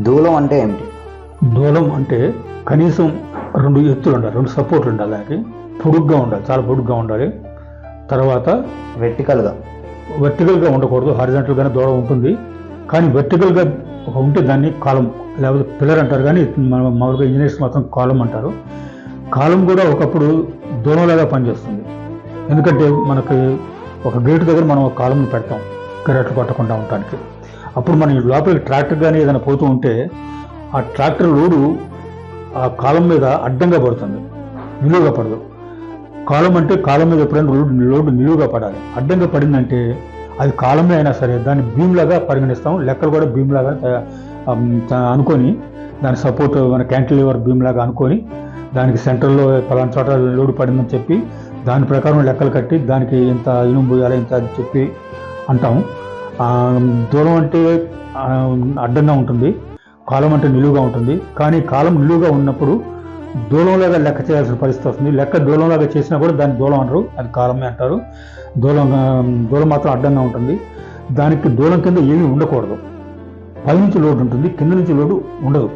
దూలం అంటే ఏమిటి? దూలం అంటే కనీసం 2 ఎత్తులు ఉండాలి, 2 సపోర్ట్లు ఉండాలి, దానికి పొడుగ్గా ఉండాలి, చాలా పొడుగ్గా ఉండాలి. తర్వాత వర్టికల్గా ఉండకూడదు, హారిజాంటల్గానే దూలం ఉంటుంది. కానీ వర్టికల్గా ఉంటే దాన్ని కాలం లేకపోతే పిల్లర్ అంటారు. కానీ మామూలుగా ఇంజనీర్స్ మాత్రం కాలం అంటారు. కాలం కూడా ఒకప్పుడు దూలంలాగా పనిచేస్తుంది. ఎందుకంటే మనకి ఒక గేటు దగ్గర మనం ఒక కాలంని పెడతాం కరెక్ట్ కొట్టకుండా ఉండటానికి. అప్పుడు మనం లోపలికి ట్రాక్టర్ కానీ ఏదైనా పోతూ ఉంటే ఆ ట్రాక్టర్ లోడు ఆ కాలం మీద అడ్డంగా పడుతుంది, నిలువుగా పడదు. కాలం అంటే కాలం మీద ఎప్పుడైనా లోడు నిలువుగా పడాలి. అడ్డంగా పడిందంటే అది కాలమే అయినా సరే దాన్ని బీమ్లాగా పరిగణిస్తాం. లెక్కలు కూడా బీమ్లాగా అనుకొని దాని సపోర్ట్ మన క్యాంటిలివర్ బీమ్లాగా అనుకొని దానికి సెంటర్లో పలానా చోట లోడు పడిందని చెప్పి దాని ప్రకారం లెక్కలు కట్టి దానికి ఇంత ఇనుము పోయాలి ఇంత అని చెప్పి అంటాం. దూరం అంటే అడ్డంగా ఉంటుంది, కాలం అంటే నిలువుగా ఉంటుంది. కానీ కాలం నిలువుగా ఉన్నప్పుడు దూలంలాగా లెక్క చేయాల్సిన పరిస్థితి వస్తుంది. లెక్క దూలంలాగా చేసినా కూడా దాన్ని దూలం అనరు, అది కాలమే అంటారు. దూలం మాత్రం అడ్డంగా ఉంటుంది. దానికి దూలం కింద ఏమీ ఉండకూడదు. పైనుంచి లోడు ఉంటుంది, కింద నుంచి లోడు ఉండదు.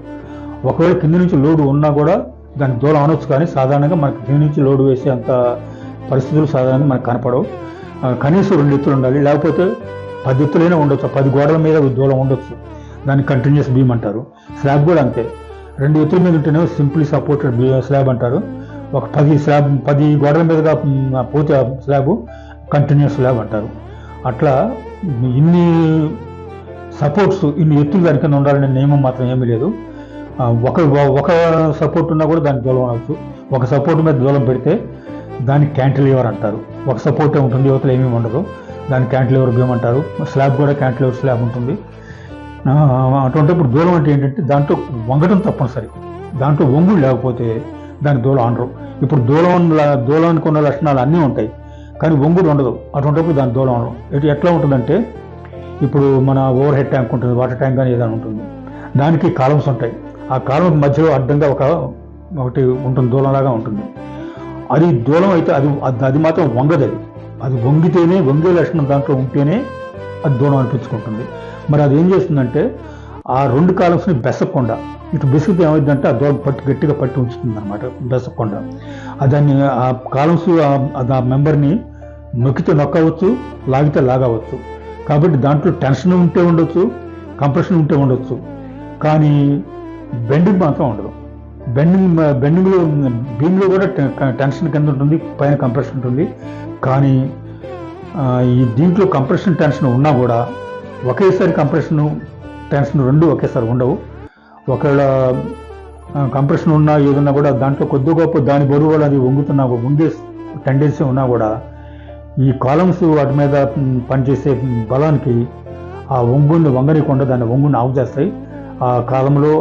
ఒకవేళ కింద నుంచి లోడు ఉన్నా కూడా దానికి దూలం అనొచ్చు. కానీ సాధారణంగా మనకి కింద నుంచి లోడు వేసే అంత పరిస్థితులు సాధారణంగా మనకు కనపడవు. కనీసం 2 ఎత్తులు ఉండాలి, లేకపోతే 10 ఎత్తులైనా ఉండొచ్చు. 10 గోడల మీద దూలం ఉండొచ్చు, దాన్ని కంటిన్యూస్ బీమ్ అంటారు. స్లాబ్ కూడా అంతే, 2 ఎత్తుల మీద ఉంటేనే సింప్లీ సపోర్టెడ్ స్లాబ్ అంటారు. ఒక 10 గోడల మీదుగా పోతే స్లాబ్ కంటిన్యూస్ స్లాబ్ అంటారు. అట్లా ఇన్ని సపోర్ట్స్, ఇన్ని ఎత్తులు దాని కింద ఉండాలనే నియమం మాత్రం ఏమీ లేదు. ఒక సపోర్ట్ ఉన్నా కూడా దానికి దూలం అనవచ్చు. ఒక సపోర్ట్ మీద దూలం పెడితే దాన్ని క్యాంటిలివర్ అంటారు. ఒక సపోర్టే ఉంటుంది, యువతలు ఏమీ ఉండదు, దాన్ని క్యాంటిలివర్ బీమ్ అంటారు. స్లాబ్ కూడా క్యాంటిలివర్ స్లాబ్ ఉంటుంది. అటువంటిప్పుడు దూలం అంటే ఏంటంటే దాంట్లో వంగటం తప్పనిసరి. దాంట్లో వంగుడు లేకపోతే దానికి దూలం అనరు. ఇప్పుడు దూలానికి ఉన్న లక్షణాలు అన్నీ ఉంటాయి, కానీ వంగుడు ఉండదు. అటువంటిప్పుడు దాని దూలం అనరు. ఎట్లా ఉంటుందంటే ఇప్పుడు మన ఓవర్ హెడ్ ట్యాంక్ ఉంటుంది, వాటర్ ట్యాంక్ కానీ ఏదైనా ఉంటుంది, దానికి కాలమ్స్ ఉంటాయి. ఆ కాలం మధ్యలో అడ్డంగా ఒకటి ఉంటుంది, దూలంలాగా ఉంటుంది. అది దూలం అయితే అది మాత్రం వంగదు. అది వంగితేనే, వంగే లక్షణం దాంట్లో ఉంటేనే అది దూలం అనిపించుకుంటుంది. మరి అది ఏం చేస్తుందంటే ఆ 2 కాలమ్స్ని బెసకుండా, ఇటు బెసికితే ఏమైందంటే ఆ దూరం గట్టిగా పట్టి ఉంచుతుంది అనమాట, బెసకుండా. దాన్ని ఆ కాలమ్స్ ఆ మెంబర్ని నొక్కితే నొక్కవచ్చు, లాగితే లాగవచ్చు. కాబట్టి దాంట్లో టెన్షన్ ఉంటే ఉండొచ్చు, కంప్రెషన్ ఉంటే ఉండొచ్చు, కానీ బెండింగ్ మాత్రం ఉండదు. బెండింగ్లో బీమ్లో కూడా టెన్షన్ కింద ఉంటుంది, పైన కంప్రెషన్ ఉంటుంది. కానీ ఈ దీంట్లో కంప్రెషన్ టెన్షన్ ఉన్నా కూడా ఒకేసారి కంప్రెషన్ టెన్షన్ 2 ఒకేసారి ఉండవు. ఒకవేళ కంప్రెషన్ ఉన్నా ఏదన్నా కూడా దాంట్లో కొద్ది గొప్ప దాని బరువు వల్ల అది వంగే టెండెన్సీ ఉన్నా కూడా ఈ కాలమ్స్ వాటి మీద పనిచేసే బలానికి ఆ వంగనీయకుండా దాన్ని వంగుని ఆఫ్ చేస్తాయి. ఆ కాలంలో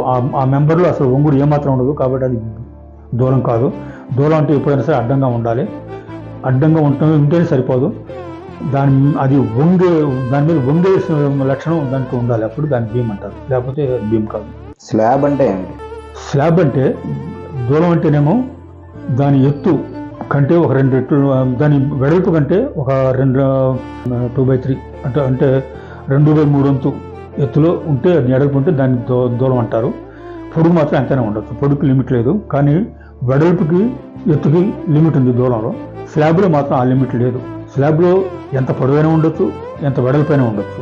ఆ మెంబర్లో అసలు వంగుడు ఏమాత్రం ఉండదు. కాబట్టి అది దూలం కాదు. దూలం అంటే ఎప్పుడైనా సరే అడ్డంగా ఉండాలి. అడ్డంగా ఉంటేనే సరిపోదు, దాని మీద వంగే లక్షణం దానికి ఉండాలి. అప్పుడు దాన్ని బీమ్ అంటారు, లేకపోతే బీమ్ కాదు. స్లాబ్ అంటే ఏంటి? స్లాబ్ అంటే దూలం అంటేనేమో దాని ఎత్తు కంటే ఒక 2 రెట్లు, దాని వెడల్పు కంటే ఒక 2/3 అంటే 2/3 వంతు ఎత్తులో ఉంటే అది ఎడల్పు ఉంటే దాన్ని దూలం అంటారు. పొడుగు మాత్రం అంతనే ఉండొచ్చు, పొడుగుకి లిమిట్ లేదు. కానీ వెడల్పుకి ఎత్తుకి లిమిట్ ఉంది దూలంలో. స్లాబ్లో మాత్రం ఆ లిమిట్ లేదు. స్లాబ్లో ఎంత పొడవైనా ఉండొచ్చు, ఎంత వెడల్పైనా ఉండొచ్చు.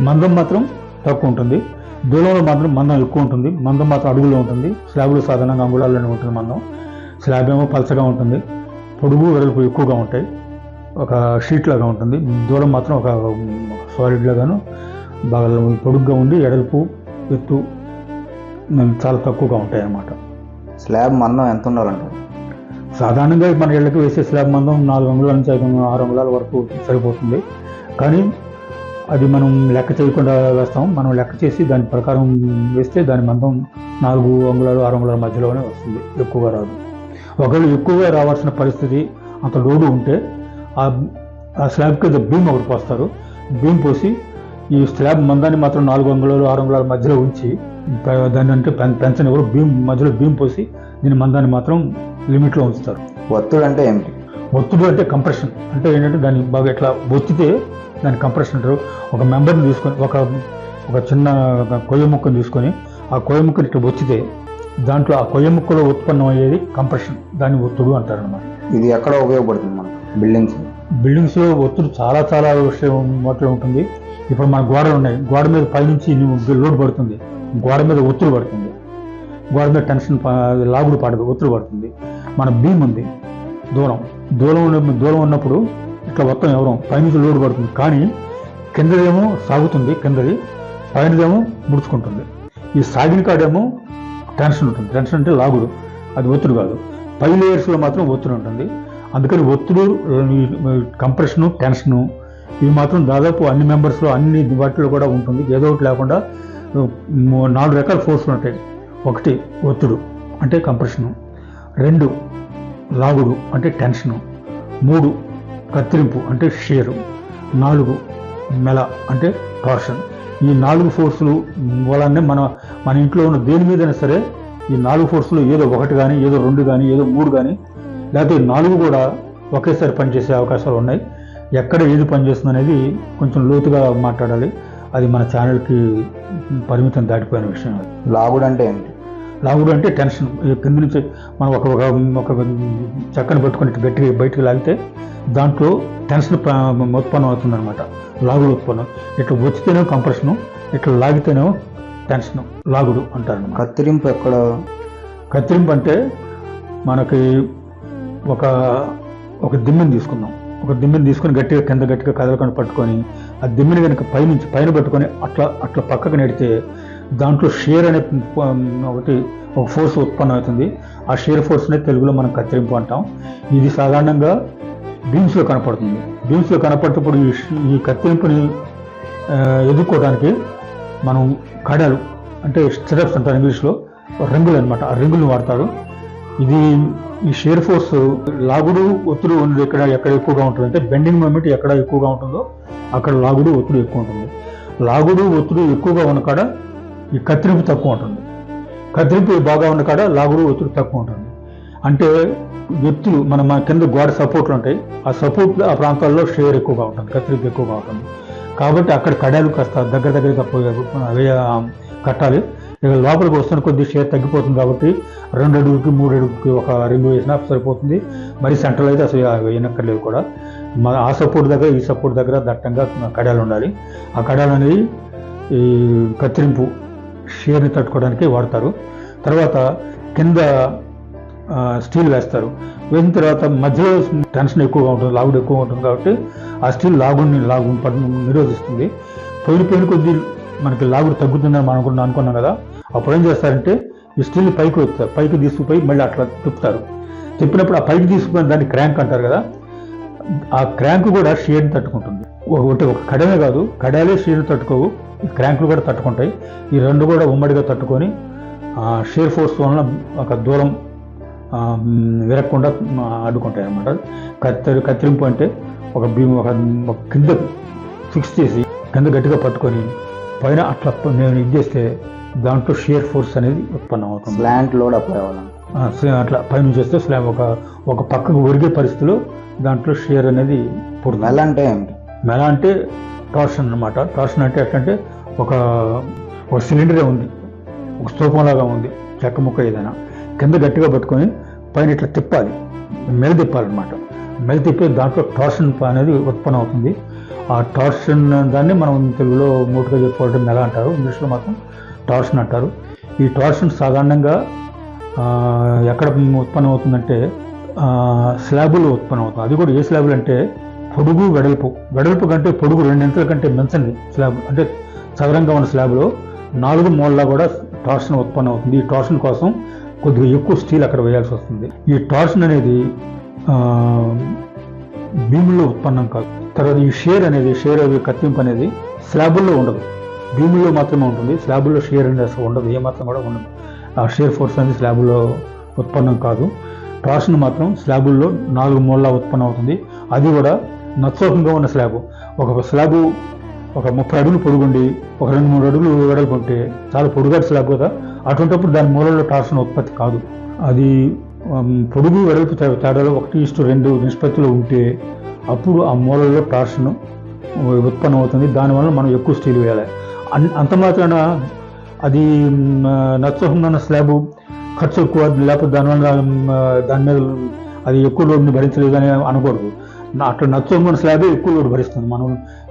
మందం మాత్రం తక్కువ ఉంటుంది, దూలంలో మాత్రం మందం ఎక్కువ ఉంటుంది. మందం మాత్రం అడుగులో ఉంటుంది, స్లాబ్లో సాధారణంగా అంగుళాల్లోనే ఉంటుంది మందం. స్లాబ్ ఏమో పలచగా ఉంటుంది, పొడుగు వెడల్పు ఎక్కువగా ఉంటాయి, ఒక షీట్ లాగా ఉంటుంది. దూలం మాత్రం ఒక సాలిడ్ లాగాను బాగా పొడుగ్గా ఉండి ఎడల్పు ఎత్తు చాలా తక్కువగా ఉంటాయి అన్నమాట. స్లాబ్ మందం ఎంత ఉండాలంటారు? సాధారణంగా మన ఇళ్ళకి వేసే స్లాబ్ మందం 4 అంగుళాల నుంచి 6 అంగుళాల వరకు సరిపోతుంది. కానీ అది మనం లెక్క చేయకుండా వేస్తాం. మనం లెక్క చేసి దాని ప్రకారం వేస్తే దాని మందం 4 అంగుళాలు 6 అంగుళాల మధ్యలోనే వస్తుంది, ఎక్కువగా రాదు. ఒకవేళ ఎక్కువగా రావాల్సిన పరిస్థితి అంత లోడు ఉంటే ఆ స్లాబ్ కింద బీమ్ ఒకటి పోస్తారు. బీమ్ పోసి ఈ స్లాబ్ మందాన్ని మాత్రం 4 అంగుళాలు 6 అంగుళాల మధ్యలో ఉంచి దాన్ని అంటే పెంచనివ్వరు. మధ్యలో బీమ్ పోసి దీని మందాన్ని మాత్రం లిమిట్లో ఉంచుతారు. ఒత్తిడి అంటే ఏమిటి? ఒత్తిడి అంటే కంప్రెషన్. అంటే ఏంటంటే దాన్ని బాగా ఇట్లా ఒత్తితే దాన్ని కంప్రెషన్ అంటారు. ఒక మెంబర్ని తీసుకొని ఒక చిన్న కొయ్య ముక్కను తీసుకొని ఆ కొయ్య ముక్కని ఇట్లా వచ్చితే దాంట్లో ఆ కొయ్య ముక్కలో ఉత్పన్నం అయ్యేది కంప్రెషన్, దాన్ని ఒత్తుడు అంటారు అన్నమాట. ఇది ఎక్కడ ఉపయోగపడుతుంది మనకు? బిల్డింగ్స్లో ఒత్తుడు చాలా చాలా విషయం వాటిలో ఉంటుంది. ఇప్పుడు మన గోడలు ఉన్నాయి, గోడ మీద పైనుంచి లోడ్ పడుతుంది, గోడ మీద ఒత్తుడు పడుతుంది, గోడ మీద టెన్షన్ లాగుడు పడదు, ఒత్తుడు పడుతుంది. మన బీమ్ ఉంది, దూరం ఉన్నప్పుడు ఇట్లా మొత్తం ఎవరో పైనుంచి లోడ్ పడుతుంది, కానీ కిందదేమో సాగుతుంది, కిందది పైనదేమో ముడుచుకుంటుంది. ఈ సాగిన కాడేమో టెన్షన్ ఉంటుంది, టెన్షన్ అంటే లాగుడు, అది ఒత్తుడు కాదు. పై లేయర్స్లో మాత్రం ఒత్తుడు ఉంటుంది. అందుకని ఒత్తుడు, కంప్రెషను, టెన్షను ఇవి మాత్రం దాదాపు అన్ని మెంబర్స్లో అన్ని వాటిలో కూడా ఉంటుంది. ఏదో ఒకటి లేకుండా 4 రకాల ఫోర్సులు ఉంటాయి. 1 ఒత్తుడు అంటే కంప్రెషను, 2 లాగుడు అంటే టెన్షను, 3 కత్తిరింపు అంటే షేరు, 4 మెల అంటే టార్షన్. ఈ 4 ఫోర్సులు వలనే మన ఇంట్లో ఉన్న దేని మీదైనా సరే ఈ 4 ఫోర్సులు ఏదో 1 కానీ, ఏదో 2 కానీ, ఏదో 3 కానీ, లేకపోతే 4 కూడా ఒకేసారి పనిచేసే అవకాశాలు ఉన్నాయి. ఎక్కడ ఏది పనిచేస్తుంది అనేది కొంచెం లోతుగా మాట్లాడాలి. అది మన ఛానల్కి పరిమితం దాటిపోయిన విషయం. లాగుడు అంటే ఏంటి? లాగుడు అంటే టెన్షన్. కింద నుంచి మనం ఒక చక్కని పట్టుకొని గట్టిగా బయటకు లాగితే దాంట్లో టెన్షన్ ఉత్పన్నం అవుతుందన్నమాట, లాగుడు ఉత్పన్నం. ఇట్లా వచ్చితేనే కంప్రెషను, ఇట్లా లాగితేనేమో టెన్షన్, లాగుడు అంటారు. కత్తిరింపు ఎక్కడ? కత్తిరింపు అంటే మనకి ఒక దిమ్మెని తీసుకుందాం, ఒక దిమ్మెని తీసుకొని గట్టిగా కదలకుండా పట్టుకొని ఆ దిమ్మెని కనుక పైన పట్టుకొని అట్లా పక్కకు నెడితే దాంట్లో షేర్ అనే ఒక ఫోర్స్ ఉత్పన్నం అవుతుంది. ఆ షేర్ ఫోర్స్నే తెలుగులో మనం కత్తిరింపు అంటాం. ఇది సాధారణంగా బీమ్స్లో కనపడుతుంది. బీమ్స్లో కనపడేటప్పుడు ఈ కత్తిరింపుని ఎదుర్కోవడానికి మనం కడాలు అంటే స్టిరప్స్ అంటారు ఇంగ్లీష్లో, రింగులు అనమాట, ఆ రింగులను వాడతారు. ఈ షేర్ ఫోర్స్ లాగుడు ఒత్తుడు ఉన్నది ఎక్కడ ఎక్కువగా ఉంటుంది అంటే బెండింగ్ మూమెంట్ ఎక్కడ ఎక్కువగా ఉంటుందో అక్కడ లాగుడు ఒత్తుడు ఎక్కువ ఉంటుంది. లాగుడు ఒత్తుడు ఎక్కువగా ఉన్న కాడ ఈ కత్తిరింపు తక్కువ ఉంటుంది, కత్తిరింపు బాగా ఉన్న కాడ లాగుడు ఒత్తుడు తక్కువ ఉంటుంది. అంటే వ్యక్తులు మన కింద గోడ సపోర్ట్లు ఉంటాయి, ఆ ప్రాంతాల్లో షేర్ ఎక్కువగా ఉంటుంది, కత్తిరింపు ఎక్కువగా ఉంటుంది. కాబట్టి అక్కడ కడాలు కాస్త దగ్గరగా కట్టాలి. ఇక లోపలికి వస్తున్న కొద్ది షేర్ తగ్గిపోతుంది కాబట్టి 2 అడుగుకి 3 అడుగుకి ఒక రింగు వేసినా సరిపోతుంది. మరి సెంట్రల్ అయితే అసలు వేయనక్కర్లేదు కూడా. ఆ సపోర్ట్ దగ్గర ఈ సపోర్ట్ దగ్గర దట్టంగా కడాలు ఉండాలి. ఆ కడాలు అనేది ఈ కత్తిరింపు షేర్ని తట్టుకోవడానికి వాడతారు. తర్వాత కింద స్టీల్ వేస్తారు. వేసిన తర్వాత మధ్యలో టెన్షన్ ఎక్కువగా ఉంటుంది, లాగుడు ఎక్కువగా ఉంటుంది కాబట్టి ఆ స్టీల్ లాగుని నిరోధిస్తుంది. పోయిన కొద్ది మనకి లాగుడు తగ్గుతుందని మనం అనుకున్నాం కదా, అప్పుడు ఏం చేస్తారంటే ఈ స్టీల్ని పైకి తీసుకుపోయి మళ్ళీ అట్లా తిప్పినప్పుడు ఆ పైకి తీసుకుపోయిన దాన్ని క్రాంక్ అంటారు కదా, ఆ క్రాంక్ కూడా షేర్ని తట్టుకుంటుంది. ఒక కడమే కాదు, కడాలే షేర్ని తట్టుకోవు, క్రాంకులు కూడా తట్టుకుంటాయి. ఈ 2 కూడా ఉమ్మడిగా తట్టుకొని షేర్ ఫోర్స్ వలన ఒక దూరం విరగకుండా అడ్డుకుంటాయి అన్నమాట. కత్తిరింపు అంటే ఒక కింద ఫిక్స్ చేసి కింద గట్టిగా పట్టుకొని పైన అట్లా నేను ఇది చేస్తే దాంట్లో షేర్ ఫోర్స్ అనేది ఉత్పన్నం అవుతుంది. స్లాంట్ లోడ్ అప్లై అవ్వాలి. అట్లా పైన చేస్తే స్లాబ్ ఒక పక్కకు ఒరిగే పరిస్థితిలో దాంట్లో షేర్ అనేది పుడుతుంది. మెల అంటే ఏంటి? మెల అంటే టార్షన్ అనమాట. టార్షన్ అంటే ఎట్లంటే ఒక సిలిండరే ఉంది, ఒక స్తూపంలాగా ఉంది, చెక్క ముక్క ఏదైనా కింద గట్టిగా పట్టుకొని పైన ఇట్లా తిప్పాలి, తిప్పాలన్నమాట. తిప్పి దాంట్లో టార్షన్ అనేది ఉత్పన్నం అవుతుంది. ఆ టార్షన్ దాన్ని మనం తెలుగులో మూటుగా చెప్పుకోవడం మెల అంటారు, ఇంగ్లీష్లో మాత్రం టార్షన్ అంటారు. ఈ టార్షన్ సాధారణంగా ఎక్కడ ఉత్పన్నం అవుతుందంటే స్లాబులో ఉత్పన్నం అవుతుంది. అది కూడా ఏ స్లాబులు అంటే పొడుగు వెడల్పు కంటే పొడుగు 2 ఇంచుల కంటే మించండి స్లాబ్ అంటే చదరంగా ఉన్న స్లాబ్లో 4 మూలలా కూడా టార్షన్ ఉత్పన్నం అవుతుంది. ఈ టార్షన్ కోసం కొద్దిగా ఎక్కువ స్టీల్ అక్కడ వేయాల్సి వస్తుంది. ఈ టార్షన్ అనేది భీముల్లో ఉత్పన్నం కాదు. తర్వాత ఈ షేర్ కత్తింపు అనేది స్లాబుల్లో ఉండదు, భీముల్లో మాత్రమే ఉంటుంది. స్లాబుల్లో షేర్ అనేది అసలు ఉండదు, ఏమాత్రం కూడా ఉండదు. ఆ షేర్ ఫోర్స్ అనేది స్లాబుల్లో ఉత్పన్నం కాదు. టార్షన్ మాత్రం స్లాబుల్లో 4 మూలలా ఉత్పన్నం అవుతుంది. అది కూడా నచ్చోకంగా ఉన్న స్లాబు. ఒక స్లాబు ఒక 30 అడుగులు పొడుగుండి ఒక 2-3 అడుగులు వెడల్పు ఉంటే చాలా పొడుగాటి స్లాబ్ కదా, అటువంటిప్పుడు దాని మూలలో టార్షన్ ఉత్పత్తి కాదు. అది పొడుగు వెడల్పు తేడాలో 1:2 నిష్పత్తిలో ఉంటే అప్పుడు ఆ మూలలో టార్షన్ ఉత్పన్నం అవుతుంది. దానివల్ల మనం ఎక్కువ స్టీల్ వేయాలి. అంత మాత్రాన అది నచ్చకుండా స్లాబ్ ఖర్చు ఎక్కువ, లేకపోతే దానివల్ల దాని మీద అది ఎక్కువ లోడ్ని భరించలేదు అని అనకూడదు. అట్లా నచ్చకుండా స్లాబే ఎక్కువ లోడ్ భరిస్తుంది. మనం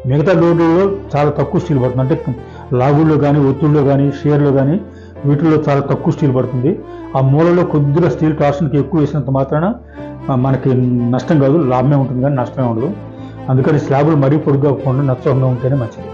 మిగతా లోడ్లో చాలా తక్కువ స్టీల్ పడుతుంది. అంటే లాగుల్లో కానీ, ఒత్తుల్లో కానీ, షేర్లో కానీ వీటిల్లో చాలా తక్కువ స్టీల్ పడుతుంది. ఆ మూలలో కొద్దిగా స్టీల్ టార్షన్కి ఎక్కువ వేసినంత మాత్రాన మనకి నష్టం కాదు, లాభమే ఉంటుంది కానీ నష్టమే ఉండదు. అందుకని స్లాబులు మరీ పొడిగా కాకుండా నచ్చకుండా ఉంటేనే మంచిది.